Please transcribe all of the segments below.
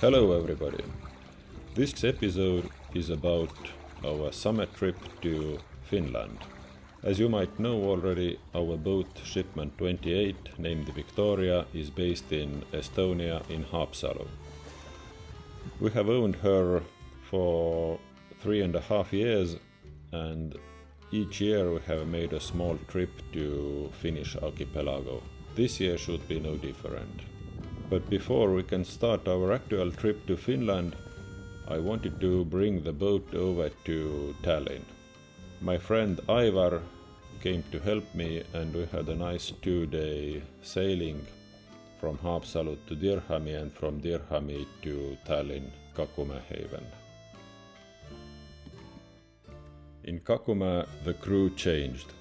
Hello everybody. This episode is about our summer trip to Finland. As you might know already, our boat Shipman 28, named Viktoria, is based in Estonia in Haapsalu. We have owned her for 3.5 years, and each year we have made a small trip to Finnish Archipelago. This year should be no different. But before we can start our actual trip to Finland, I wanted to bring the boat over to Tallinn. My friend Ivar came to help me, and we had a nice 2-day sailing from Haapsalu to Dirhami and from Dirhami to Tallinn, Kakumäe haven. In Kakumäe the crew changed.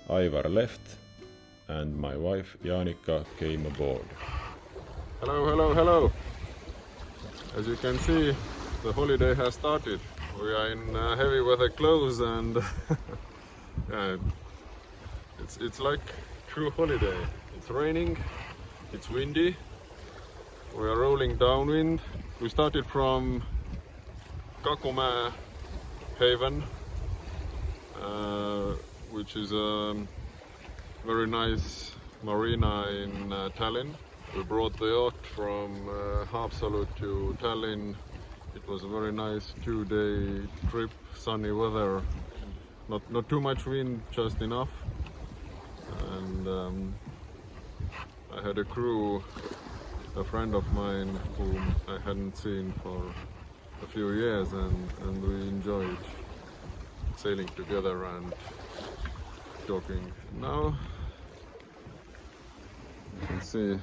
Ivar left and my wife Jaanika came aboard. Hello. As you can see, the holiday has started. We are in heavy weather clothes and yeah, it's like true holiday. It's raining, it's windy, we are rolling downwind. We started from Kakumäe haven, which is a very nice marina in Tallinn. We brought the yacht from Haapsalu to Tallinn. It was a very nice 2-day trip, sunny weather, not too much wind, just enough. And I had a crew, a friend of mine whom I hadn't seen for a few years, and we enjoyed sailing together and talking. Now you can see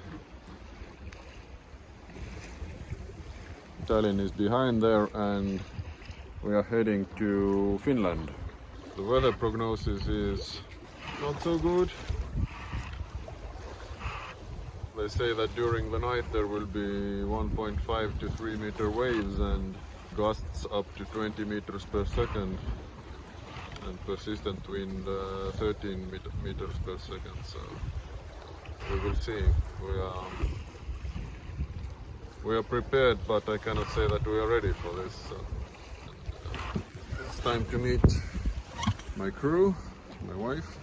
Tallinn is behind there, and we are heading to Finland. The weather prognosis is not so good. They say that during the night there will be 1.5 to 3 meter waves and gusts up to 20 meters per second, and persistent wind 13 meters per second. So we will see. We are prepared, but I cannot say that we are ready for this. So it's time to meet my crew, my wife.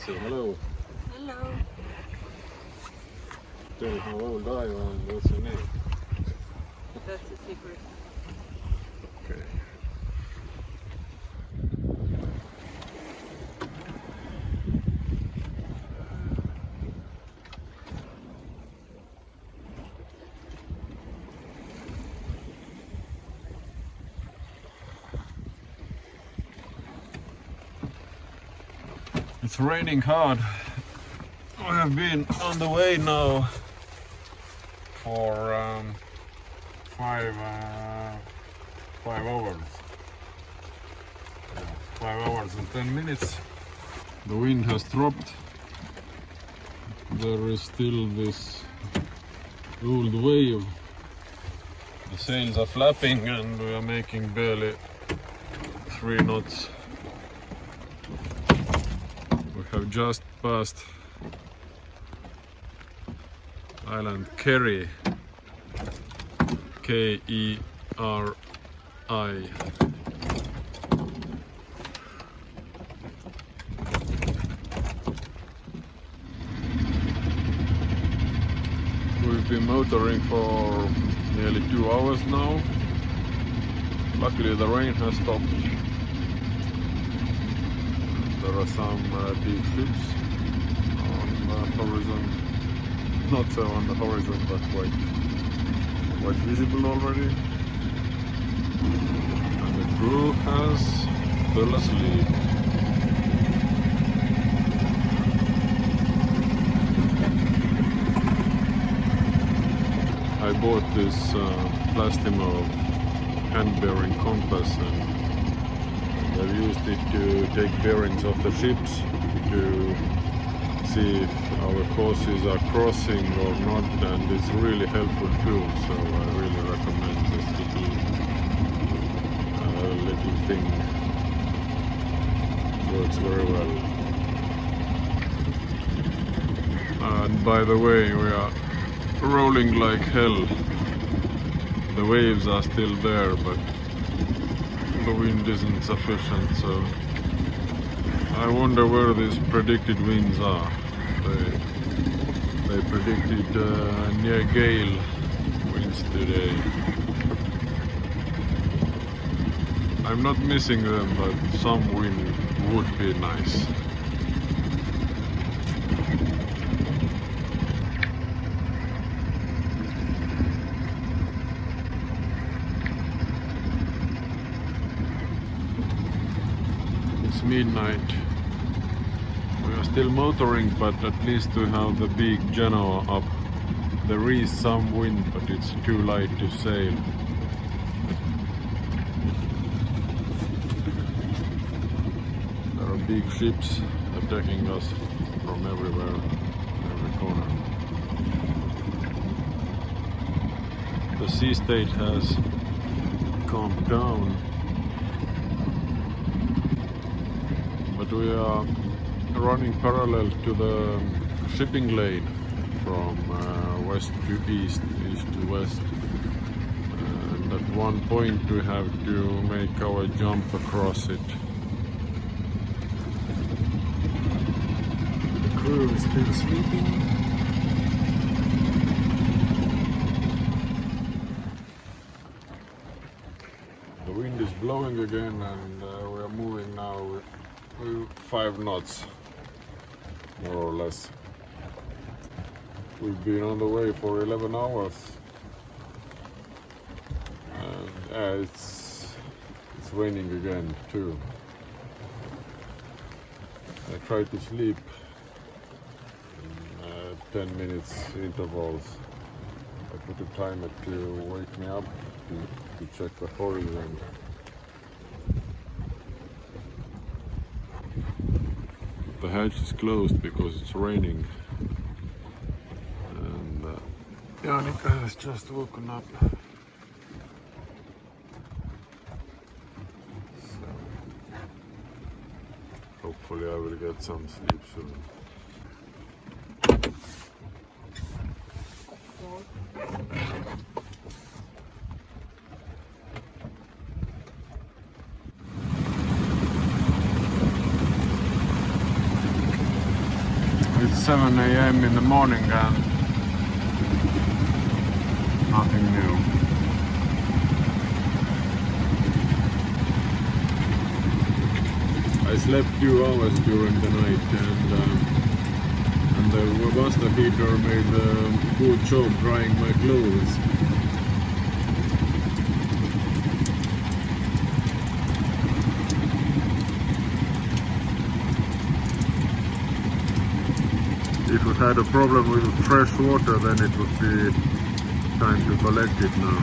Say hello. Hello. Tell me how old are you and what's your name? That's a secret. Okay. It's raining hard. We have been on the way now for 5 hours. 5 hours and 10 minutes. The wind has dropped. There is still this old wave. The sails are flapping and we are making barely 3 knots. We have just passed island Keri, Keri. We've been motoring for nearly 2 hours now. Luckily the rain has stopped. There are some big ships on the horizon. Not so on the horizon, but quite visible already. And the crew has fell asleep. I bought this Plastimo hand-bearing compass, and I've used it to take bearings of the ships to see if our courses are crossing or not, and it's a really helpful tool, so I really recommend this little thing. Works very well. And by the way, we are rolling like hell. The waves are still there, but the wind isn't sufficient, so I wonder where these predicted winds are. They predicted near gale winds today. I'm not missing them, but some wind would be nice. It's midnight. We are still motoring, but at least we have the big Genoa up. There is some wind, but it's too light to sail. There are big ships attacking us from everywhere, every corner. The sea state has calmed down, but we are running parallel to the shipping lane from west to east, east to west. And at one point we have to make our jump across it. The crew is still sleeping. The wind is blowing again, and we are moving now with 5 knots, more or less. We've been on the way for 11 hours, and it's raining again too. I try to sleep in 10 minutes intervals. I put a timer to wake me up to check the horizon. The hatch is closed because it's raining, and Janika has just woken up. So hopefully I will get some sleep soon. It's 7 a.m. in the morning and nothing new. I slept 2 hours during the night, and the Webasto heater made a good job drying my clothes. If we had a problem with fresh water, then it would be time to collect it now.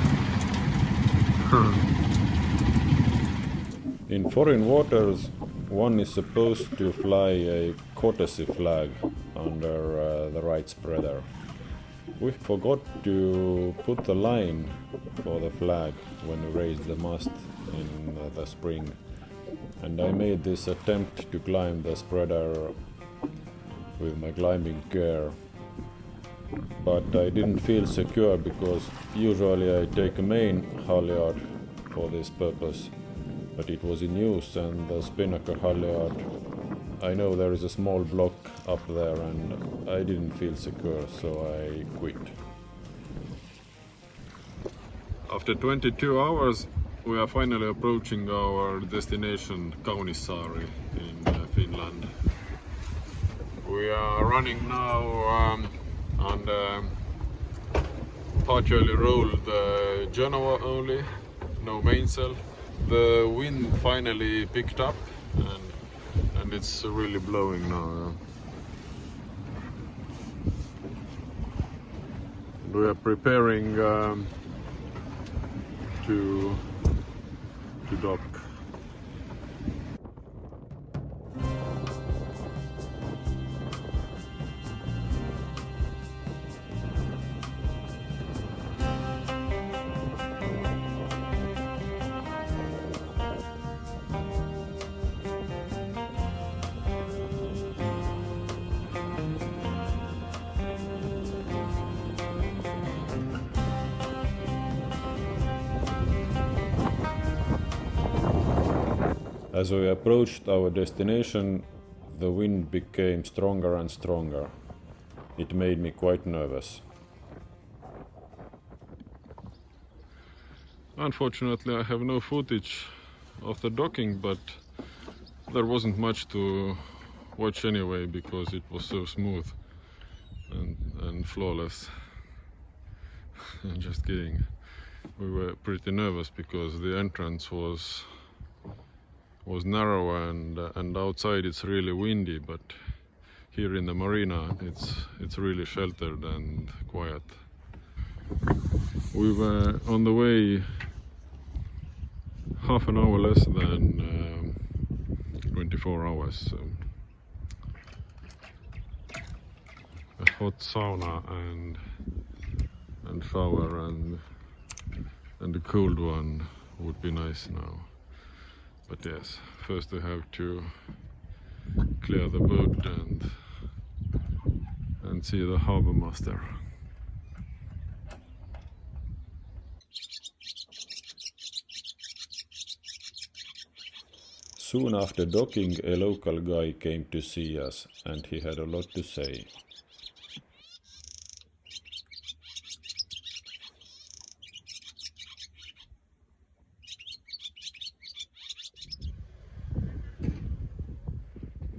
In foreign waters, one is supposed to fly a courtesy flag under the right spreader. We forgot to put the line for the flag when we raised the mast in the spring, and I made this attempt to climb the spreader with my climbing gear, but I didn't feel secure because usually I take a main halyard for this purpose, but it was in use, and the spinnaker halyard, I know there is a small block up there and I didn't feel secure, so I quit. After 22 hours we are finally approaching our destination Kaunissaari in Finland. We are running now on the partially rolled Genoa only, no mainsail. The wind finally picked up and it's really blowing now. We are preparing to dock. As we approached our destination, the wind became stronger and stronger. It made me quite nervous. Unfortunately, I have no footage of the docking, but there wasn't much to watch anyway because it was so smooth and flawless. Just kidding. We were pretty nervous because the entrance was narrow and outside it's really windy, but here in the marina it's really sheltered and quiet. We were on the way half an hour less than 24 hours. So a hot sauna and shower and a cold one would be nice now. But yes, first we have to clear the boat and see the harbor master. Soon after docking, a local guy came to see us, and he had a lot to say.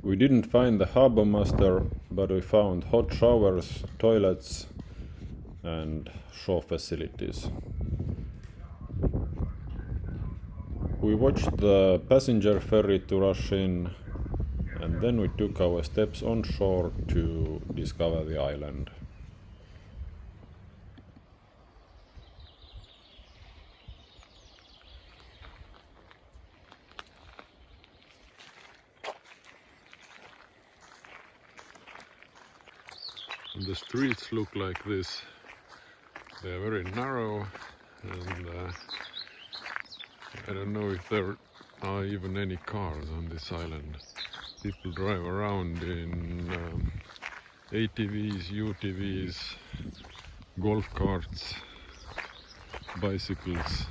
We didn't find the harbor master, but we found hot showers, toilets, and shore facilities. We watched the passenger ferry to rush in, and then we took our steps on shore to discover the island. And the streets look like this. They are very narrow, and I don't know if there are even any cars on this island. People drive around in ATVs, UTVs, golf carts, bicycles.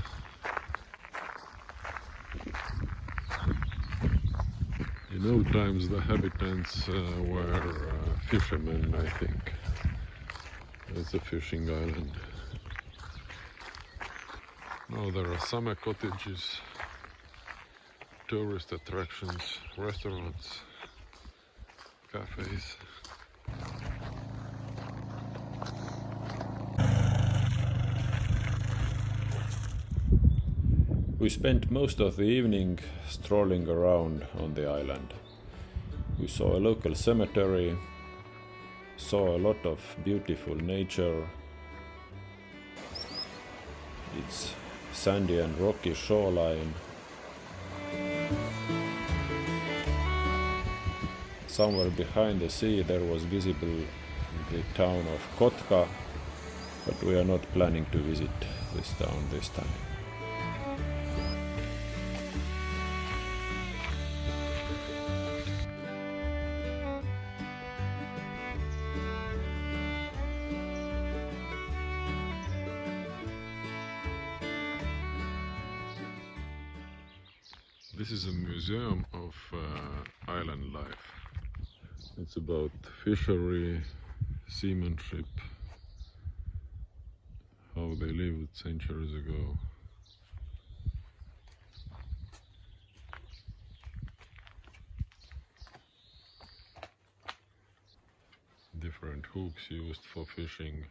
In old times the habitants were fishermen, I think. It's a fishing island. Now there are summer cottages, tourist attractions, restaurants, cafes. We spent most of the evening strolling around on the island. We saw a local cemetery, saw a lot of beautiful nature. Its sandy and rocky shoreline. Somewhere behind the sea there was visible the town of Kotka, but we are not planning to visit this town this time. This is a museum of island life. It's about fishery, seamanship, how they lived centuries ago. Different hooks used for fishing.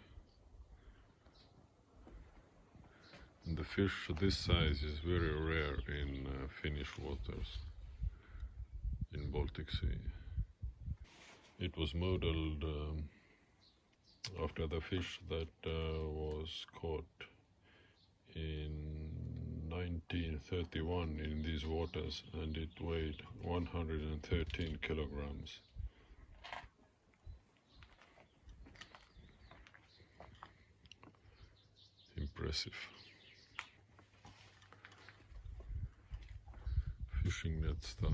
And the fish this size is very rare in Finnish waters, in Baltic Sea. It was modeled after the fish that was caught in 1931 in these waters, and it weighed 113 kilograms. Impressive. Fishing net stuff.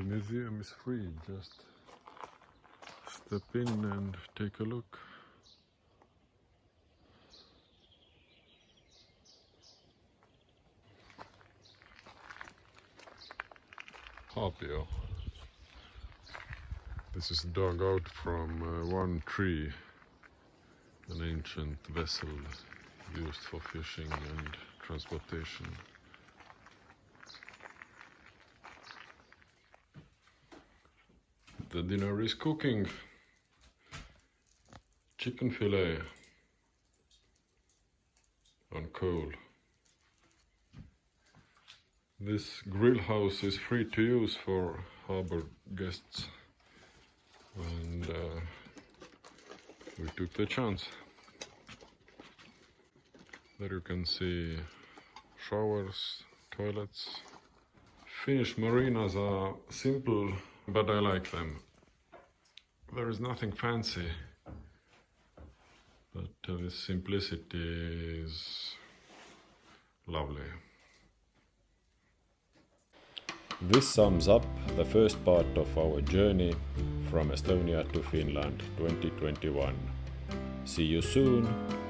museum is free, just step in and take a look. Hapio. This is dug out from one tree, an ancient vessel used for fishing and transportation. The dinner is cooking. Chicken fillet on coal. This grill house is free to use for harbor guests, and we took the chance. There you can see showers, toilets. Finnish marinas are simple, but I like them. There is nothing fancy, but this simplicity is lovely. This sums up the first part of our journey from Estonia to Finland 2021. See you soon!